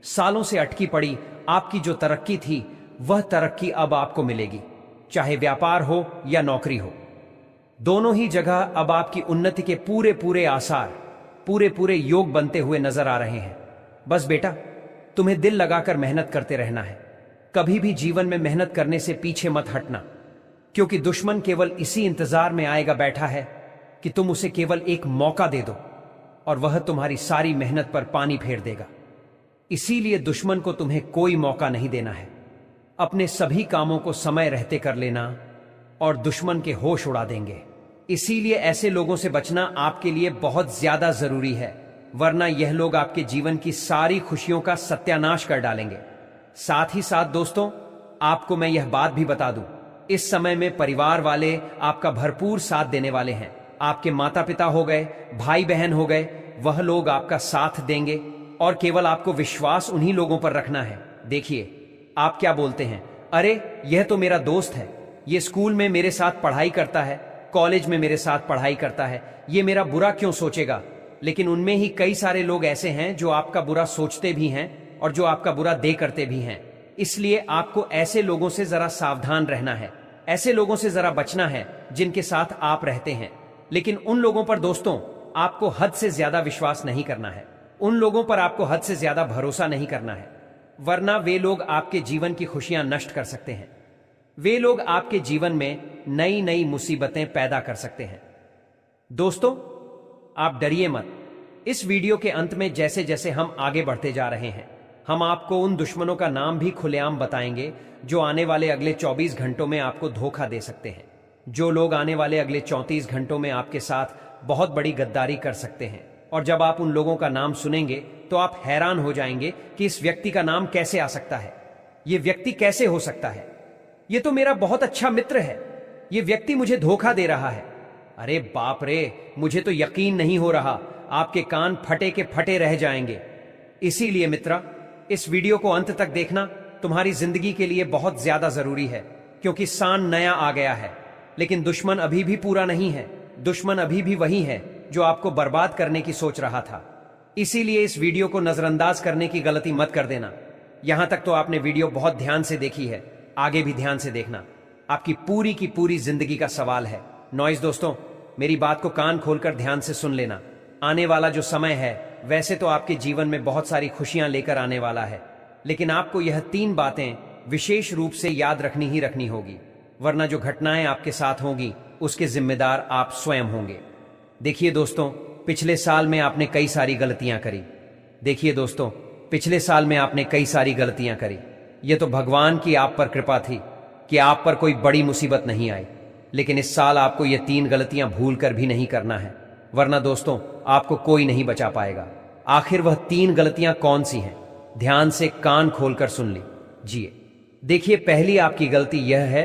सालों से अटकी पड़ी आपकी जो तरक्की थी, वह तरक्की अब आपको मिलेगी, चाहे व्यापार हो या नौकरी हो। दोनों ही जगह अब आपकी उन्नति के पूरे पूरे आसार, पूरे पूरे योग बनते हुए नजर आ रहे हैं। बस बेटा, तुम्हें दिल लगाकर मेहनत करते रहना है। कभी भी जीवन में मेहनत करने से पीछे मत हटना, क्योंकि दुश्मन केवल इसी इंतजार में आएगा बैठा है कि तुम उसे केवल एक मौका दे दो और वह तुम्हारी सारी मेहनत पर पानी फेर देगा। इसीलिए दुश्मन को तुम्हें कोई मौका नहीं देना है। अपने सभी कामों को समय रहते कर लेना और दुश्मन के होश उड़ा देंगे। इसीलिए ऐसे लोगों से बचना आपके लिए बहुत ज्यादा जरूरी है, वरना यह लोग आपके जीवन की सारी खुशियों का सत्यानाश कर डालेंगे। साथ ही साथ दोस्तों, आपको मैं यह बात भी बता दूं, इस समय में परिवार वाले आपका भरपूर साथ देने वाले हैं। आपके माता पिता हो गए, भाई बहन हो गए, वह लोग आपका साथ देंगे और केवल आपको विश्वास उन्हीं लोगों पर रखना है। देखिए, आप क्या बोलते हैं, अरे यह तो मेरा दोस्त है, ये स्कूल में मेरे साथ पढ़ाई करता है, कॉलेज में मेरे साथ पढ़ाई करता है, ये मेरा बुरा क्यों सोचेगा। लेकिन उनमें ही कई सारे लोग ऐसे हैं जो आपका बुरा सोचते भी हैं और जो आपका बुरा दे करते भी हैं। इसलिए आपको ऐसे लोगों से जरा सावधान रहना है, ऐसे लोगों से जरा बचना है जिनके साथ आप रहते हैं। लेकिन उन लोगों पर दोस्तों आपको हद से ज्यादा विश्वास नहीं करना है, उन लोगों पर आपको हद से ज्यादा भरोसा नहीं करना है, वरना वे लोग आपके जीवन की खुशियां नष्ट कर सकते हैं। वे लोग आपके जीवन में नई नई मुसीबतें पैदा कर सकते हैं। दोस्तों, आप डरिए मत। इस वीडियो के अंत में जैसे जैसे हम आगे बढ़ते जा रहे हैं, हम आपको उन दुश्मनों का नाम भी खुलेआम बताएंगे जो आने वाले अगले 24 घंटों में आपको धोखा दे सकते हैं, जो लोग आने वाले अगले 34 घंटों में आपके साथ बहुत बड़ी गद्दारी कर सकते हैं। और जब आप उन लोगों का नाम सुनेंगे तो आप हैरान हो जाएंगे कि इस व्यक्ति का नाम कैसे आ सकता है, ये व्यक्ति कैसे हो सकता है, ये तो मेरा बहुत अच्छा मित्र है, ये व्यक्ति मुझे धोखा दे रहा है। अरे बाप रे, मुझे तो यकीन नहीं हो रहा। आपके कान फटे के फटे रह जाएंगे। इसीलिए मित्रा, इस वीडियो को अंत तक देखना तुम्हारी जिंदगी के लिए बहुत ज्यादा जरूरी है, क्योंकि सान नया आ गया है, लेकिन दुश्मन अभी भी पूरा नहीं है। दुश्मन अभी भी वही है जो आपको बर्बाद करने की सोच रहा था। इसीलिए इस वीडियो को नजरअंदाज करने की गलती मत कर देना। यहां तक तो आपने वीडियो बहुत ध्यान से देखी है, आगे भी ध्यान से देखना। आपकी पूरी की पूरी जिंदगी का सवाल है। नॉइज दोस्तों, मेरी बात को कान खोलकर ध्यान से सुन लेना। आने वाला जो समय है वैसे तो आपके जीवन में बहुत सारी खुशियां लेकर आने वाला है, लेकिन आपको यह 3 बातें विशेष रूप से याद रखनी ही रखनी होगी, वरना जो घटनाएं आपके साथ होंगी उसके जिम्मेदार आप स्वयं होंगे। देखिए दोस्तों, पिछले साल में आपने कई सारी गलतियां करी। देखिए दोस्तों, पिछले साल में आपने कई सारी गलतियां करी। यह तो भगवान की आप पर कृपा थी कि आप पर कोई बड़ी मुसीबत नहीं आई, लेकिन इस साल आपको ये 3 गलतियां भूल कर भी नहीं करना है, वरना दोस्तों आपको कोई नहीं बचा पाएगा। आखिर वह 3 गलतियां कौन सी हैं? ध्यान से कान खोलकर सुन लीजिए। देखिए, पहली आपकी गलती यह है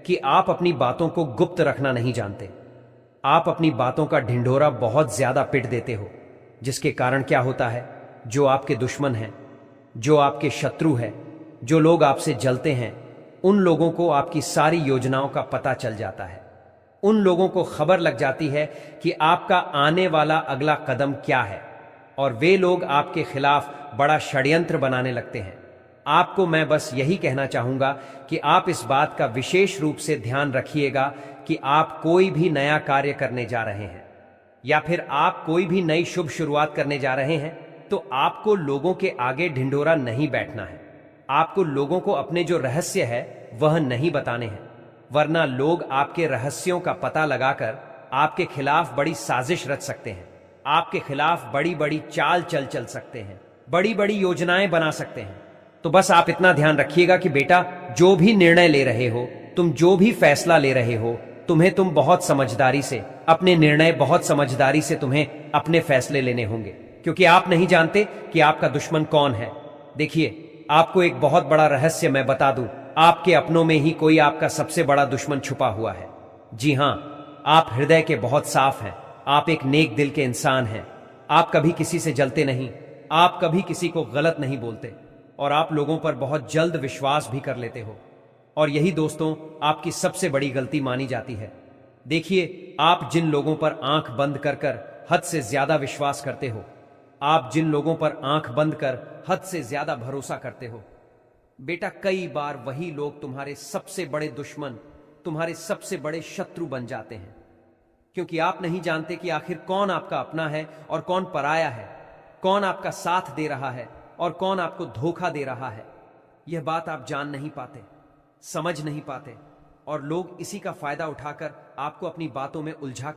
कि आप अपनी बातों को गुप्त रखना नहीं जानते। आप अपनी बातों का ढिंढोरा बहुत ज्यादा पिट देते हो, जिसके कारण क्या होता है, जो आपके दुश्मन हैं, जो आपके शत्रु हैं, जो लोग आपसे जलते हैं, उन लोगों को आपकी सारी योजनाओं का पता चल जाता है। उन लोगों को खबर लग जाती है कि आपका आने वाला अगला कदम क्या है, और वे लोग आपके खिलाफ बड़ा षड्यंत्र बनाने लगते हैं। आपको मैं बस यही कहना चाहूंगा कि आप इस बात का विशेष रूप से ध्यान रखिएगा कि आप कोई भी नया कार्य करने जा रहे हैं या फिर आप कोई भी नई शुभ शुरुआत करने जा रहे हैं, तो आपको लोगों के आगे ढिंढोरा नहीं बैठना है। आपको लोगों को अपने जो रहस्य है वह नहीं बताने हैं, वरना लोग आपके रहस्यों का पता लगाकर आपके खिलाफ बड़ी साजिश रच सकते हैं, आपके खिलाफ बड़ी बड़ी चाल चल सकते हैं, बड़ी बड़ी योजनाएं बना सकते हैं। तो बस आप इतना ध्यान रखिएगा कि बेटा, जो भी निर्णय ले रहे हो, तुम जो भी फैसला ले रहे हो, तुम्हें तुम बहुत समझदारी से अपने निर्णय बहुत समझदारी से तुम्हें अपने फैसले लेने होंगे, क्योंकि आप नहीं जानते कि आपका दुश्मन कौन है। देखिए, आपको एक बहुत बड़ा रहस्य मैं बता दूं, आपके अपनों में ही कोई आपका सबसे बड़ा दुश्मन छुपा हुआ है। जी हां, आप हृदय के बहुत साफ हैं, आप एक नेक दिल के इंसान हैं, आप कभी किसी से जलते नहीं, आप कभी किसी को गलत नहीं बोलते, और आप लोगों पर बहुत जल्द विश्वास भी कर लेते हो। और यही दोस्तों आपकी सबसे बड़ी गलती मानी जाती है। देखिए, आप जिन लोगों पर आंख बंद कर कर हद से ज्यादा विश्वास करते हो, आप जिन लोगों पर आंख बंद कर हद से ज्यादा भरोसा करते हो, बेटा कई बार वही लोग तुम्हारे सबसे बड़े दुश्मन, तुम्हारे सबसे बड़े शत्रु बन जाते हैं, क्योंकि आप नहीं जानते कि आखिर कौन आपका अपना है और कौन पराया है, कौन आपका साथ दे रहा है और कौन आपको धोखा दे रहा है। यह बात आप जान नहीं पाते, समझ नहीं पाते, और लोग इसी का फायदा उठाकर आपको अपनी बातों में उलझा